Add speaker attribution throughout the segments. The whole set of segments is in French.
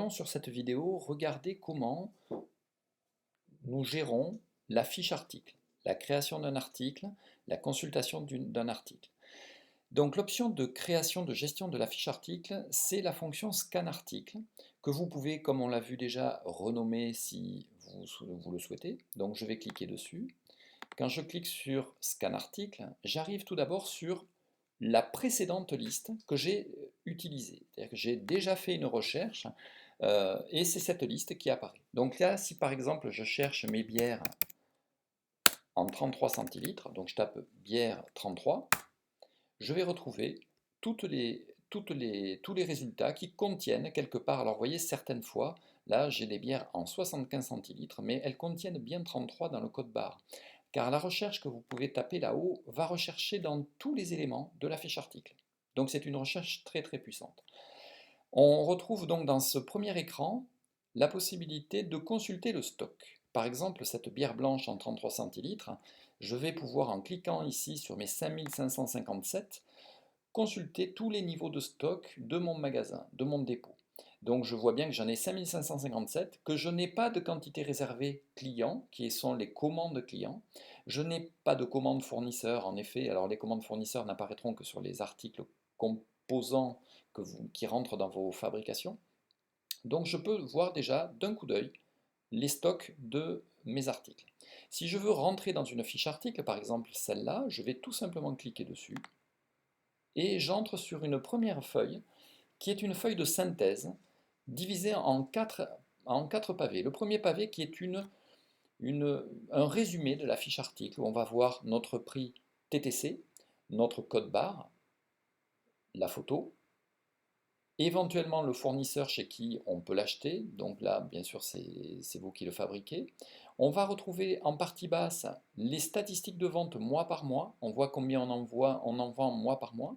Speaker 1: Sur cette vidéo, regardez comment nous gérons la fiche article, la création d'un article, la consultation d'un article. Donc l'option de création de gestion de la fiche article, c'est la fonction scan article que vous pouvez, comme on l'a vu déjà, renommer si vous le souhaitez. Donc je vais cliquer dessus. Quand je clique sur scan article, j'arrive tout d'abord sur la précédente liste que j'ai utilisée. C'est-à-dire que j'ai déjà fait une recherche et c'est cette liste qui apparaît. Donc là, si par exemple je cherche mes bières en 33 centilitres, donc je tape bière 33, je vais retrouver tous les résultats qui contiennent quelque part. Alors vous voyez, certaines fois, là j'ai des bières en 75 centilitres, mais elles contiennent bien 33 dans le code barre. Car la recherche que vous pouvez taper là-haut va rechercher dans tous les éléments de la fiche article. Donc c'est une recherche très très puissante. On retrouve donc dans ce premier écran la possibilité de consulter le stock. Par exemple, cette bière blanche en 33 centilitres, je vais pouvoir, en cliquant ici sur mes 5557, consulter tous les niveaux de stock de mon magasin, de mon dépôt. Donc je vois bien que j'en ai 5557, que je n'ai pas de quantité réservée client, qui sont les commandes clients. Je n'ai pas de commandes fournisseurs, en effet. Alors les commandes fournisseurs n'apparaîtront que sur les articles composants qui rentrent dans vos fabrications. Donc je peux voir déjà d'un coup d'œil les stocks de mes articles. Si je veux rentrer dans une fiche article, par exemple celle-là, je vais tout simplement cliquer dessus et j'entre sur une première feuille qui est une feuille de synthèse divisée en quatre pavés. Le premier pavé qui est un résumé de la fiche article où on va voir notre prix TTC, notre code barre, la photo, éventuellement le fournisseur chez qui on peut l'acheter, donc là bien sûr c'est vous qui le fabriquez. On va retrouver en partie basse les statistiques de vente mois par mois, on voit combien on en vend mois par mois.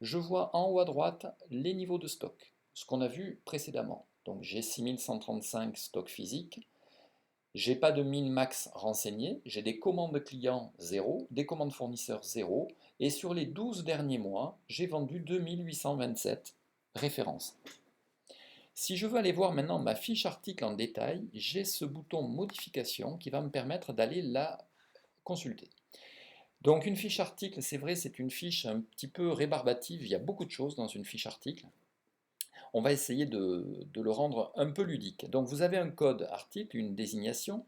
Speaker 1: Je vois en haut à droite les niveaux de stock, ce qu'on a vu précédemment. Donc j'ai 6135 stocks physiques, j'ai pas de min max renseigné, j'ai des commandes clients 0, des commandes fournisseurs 0, et sur les 12 derniers mois, j'ai vendu 2827 références. Si je veux aller voir maintenant ma fiche article en détail, j'ai ce bouton modification qui va me permettre d'aller la consulter. Donc une fiche article, c'est vrai, c'est une fiche un petit peu rébarbative, il y a beaucoup de choses dans une fiche article. On va essayer de le rendre un peu ludique. Donc vous avez un code article, une désignation,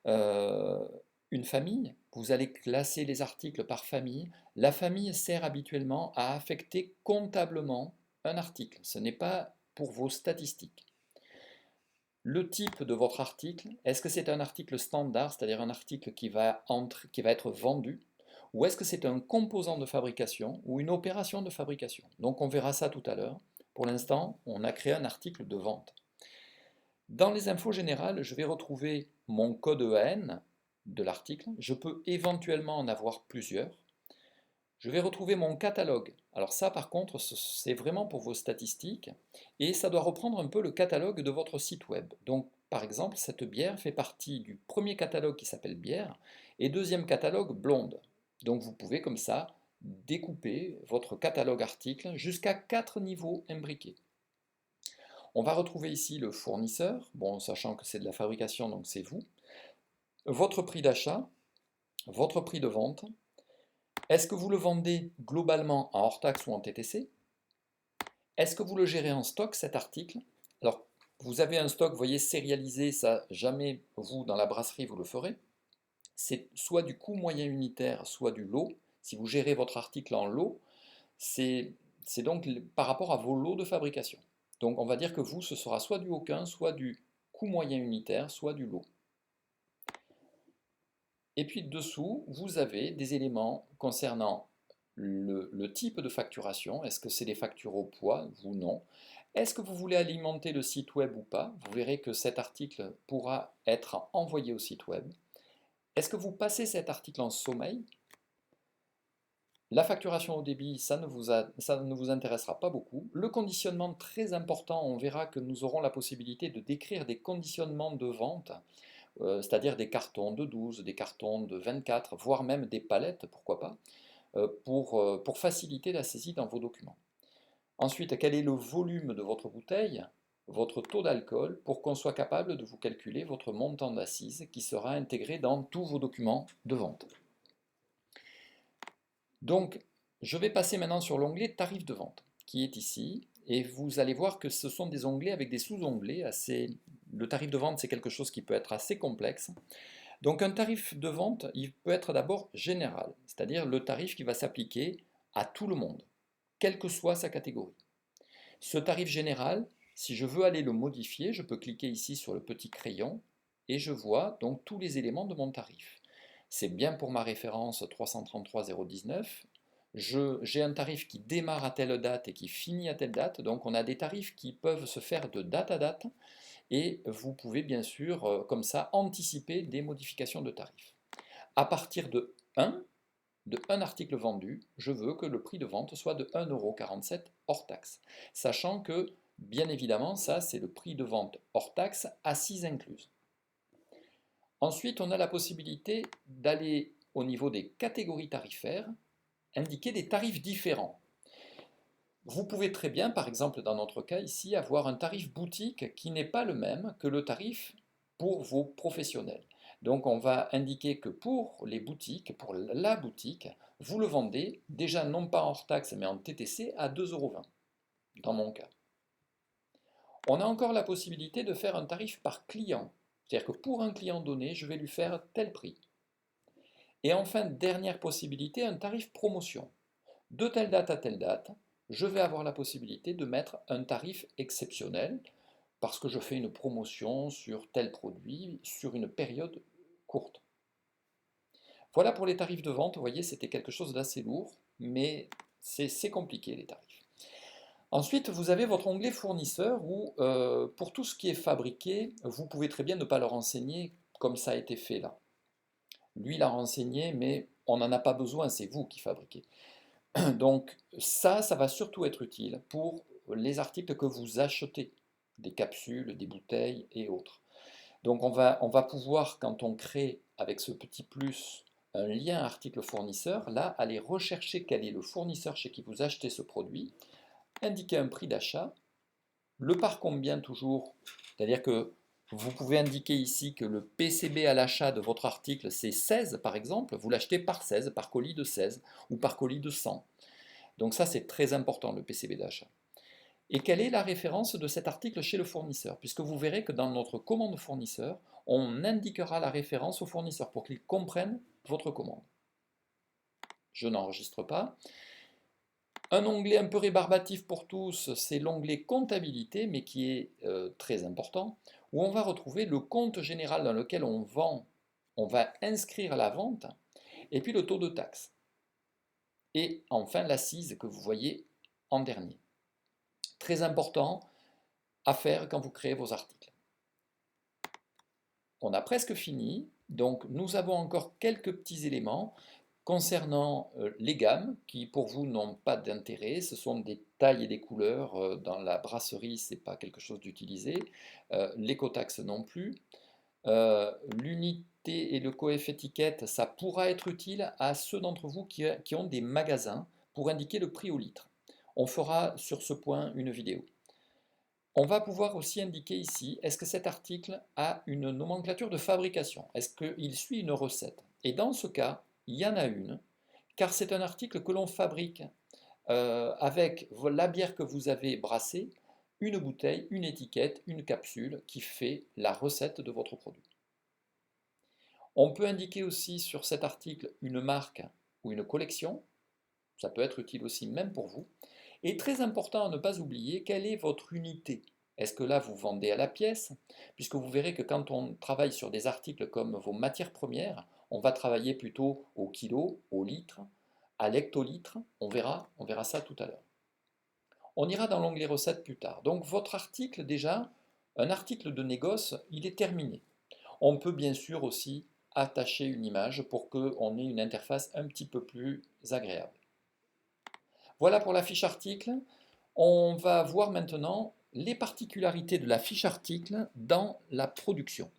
Speaker 1: euh, une famille, vous allez classer les articles par famille. La famille sert habituellement à affecter comptablement un article, ce n'est pas pour vos statistiques. Le type de votre article, est-ce que c'est un article standard, c'est-à-dire un article qui va être vendu, ou est-ce que c'est un composant de fabrication ou une opération de fabrication? Donc on verra ça tout à l'heure. Pour l'instant, on a créé un article de vente. Dans les infos générales, je vais retrouver mon code EAN de l'article. Je peux éventuellement en avoir plusieurs. Je vais retrouver mon catalogue. Alors ça, par contre, c'est vraiment pour vos statistiques et ça doit reprendre un peu le catalogue de votre site web. Donc, par exemple, cette bière fait partie du premier catalogue qui s'appelle bière et deuxième catalogue blonde. Donc, vous pouvez comme ça découper votre catalogue article jusqu'à 4 niveaux imbriqués. On va retrouver ici le fournisseur, bon, sachant que c'est de la fabrication, donc c'est vous, votre prix d'achat, votre prix de vente. Est-ce que vous le vendez globalement en hors-taxe ou en TTC? Est-ce que vous le gérez en stock, cet article? Alors, vous avez un stock, vous voyez, sérialisé, ça, jamais vous, dans la brasserie, vous le ferez. C'est soit du coût moyen unitaire, soit du lot. Si vous gérez votre article en lot, c'est donc par rapport à vos lots de fabrication. Donc, on va dire que vous, ce sera soit du aucun, soit du coût moyen unitaire, soit du lot. Et puis dessous, vous avez des éléments concernant le type de facturation. Est-ce que c'est des factures au poids ou non? Est-ce que vous voulez alimenter le site web ou pas? Vous verrez que cet article pourra être envoyé au site web. Est-ce que vous passez cet article en sommeil? La facturation au débit, ça ne vous intéressera pas beaucoup. Le conditionnement, très important, on verra que nous aurons la possibilité de décrire des conditionnements de vente, c'est-à-dire des cartons de 12, des cartons de 24, voire même des palettes, pourquoi pas, pour faciliter la saisie dans vos documents. Ensuite, quel est le volume de votre bouteille? votre taux d'alcool pour qu'on soit capable de vous calculer votre montant d'assises qui sera intégré dans tous vos documents de vente. Donc, je vais passer maintenant sur l'onglet tarifs de vente qui est ici et vous allez voir que ce sont des onglets avec des sous-onglets assez... Le tarif de vente, c'est quelque chose qui peut être assez complexe. Donc un tarif de vente, il peut être d'abord général, c'est-à-dire le tarif qui va s'appliquer à tout le monde, quelle que soit sa catégorie. Ce tarif général, si je veux aller le modifier, je peux cliquer ici sur le petit crayon et je vois donc tous les éléments de mon tarif. C'est bien pour ma référence 333,019. J'ai un tarif qui démarre à telle date et qui finit à telle date, donc on a des tarifs qui peuvent se faire de date à date et vous pouvez bien sûr comme ça anticiper des modifications de tarifs. À partir de un article vendu, je veux que le prix de vente soit de 1,47 € hors taxe, sachant que bien évidemment ça c'est le prix de vente hors taxe, assises incluses. Ensuite on a la possibilité d'aller au niveau des catégories tarifaires, indiquer des tarifs différents. Vous pouvez très bien, par exemple dans notre cas ici, avoir un tarif boutique qui n'est pas le même que le tarif pour vos professionnels. Donc on va indiquer que pour les boutiques, pour la boutique, vous le vendez déjà non pas hors taxe mais en TTC à 2,20 € dans mon cas. On a encore la possibilité de faire un tarif par client. C'est-à-dire que pour un client donné, je vais lui faire tel prix. Et enfin, dernière possibilité, un tarif promotion. De telle date à telle date, je vais avoir la possibilité de mettre un tarif exceptionnel parce que je fais une promotion sur tel produit sur une période courte. Voilà pour les tarifs de vente. Vous voyez, c'était quelque chose d'assez lourd, mais c'est compliqué les tarifs. Ensuite, vous avez votre onglet fournisseur où, pour tout ce qui est fabriqué, vous pouvez très bien ne pas le renseigner comme ça a été fait là. Lui l'a renseigné, mais on n'en a pas besoin, c'est vous qui fabriquez. Donc ça va surtout être utile pour les articles que vous achetez, des capsules, des bouteilles et autres. Donc on va pouvoir, quand on crée avec ce petit plus un lien article fournisseur, là, aller rechercher quel est le fournisseur chez qui vous achetez ce produit, indiquer un prix d'achat, le par combien toujours, c'est-à-dire que vous pouvez indiquer ici que le PCB à l'achat de votre article c'est 16 par exemple, vous l'achetez par 16, par colis de 16 ou par colis de 100. Donc ça, c'est très important, le PCB d'achat. Et quelle est la référence de cet article chez le fournisseur? Puisque vous verrez que dans notre commande fournisseur, on indiquera la référence au fournisseur pour qu'il comprenne votre commande. Je n'enregistre pas. Un onglet un peu rébarbatif pour tous, c'est l'onglet comptabilité, mais qui est très important, où on va retrouver le compte général dans lequel on vend, on va inscrire la vente, et puis le taux de taxe. Et enfin l'assise que vous voyez en dernier. Très important à faire quand vous créez vos articles. On a presque fini, donc nous avons encore quelques petits éléments concernant les gammes qui pour vous n'ont pas d'intérêt, ce sont des tailles et des couleurs, dans la brasserie ce n'est pas quelque chose d'utilisé, l'écotaxe non plus. L'unité et le coef étiquette, ça pourra être utile à ceux d'entre vous qui ont des magasins pour indiquer le prix au litre. On fera sur ce point une vidéo. On va pouvoir aussi indiquer ici, est-ce que cet article a une nomenclature de fabrication? Est-ce qu'il suit une recette? Et dans ce cas, il y en a une, car c'est un article que l'on fabrique avec la bière que vous avez brassée, une bouteille, une étiquette, une capsule qui fait la recette de votre produit. On peut indiquer aussi sur cet article une marque ou une collection, ça peut être utile aussi même pour vous. Et très important à ne pas oublier, quelle est votre unité? Est-ce que là vous vendez à la pièce? Puisque vous verrez que quand on travaille sur des articles comme vos matières premières, on va travailler plutôt au kilo, au litre, à l'hectolitre, on verra ça tout à l'heure. On ira dans l'onglet recettes plus tard. Donc votre article déjà, un article de négoce, il est terminé. On peut bien sûr aussi attacher une image pour qu'on ait une interface un petit peu plus agréable. Voilà pour la fiche article. On va voir maintenant les particularités de la fiche article dans la production.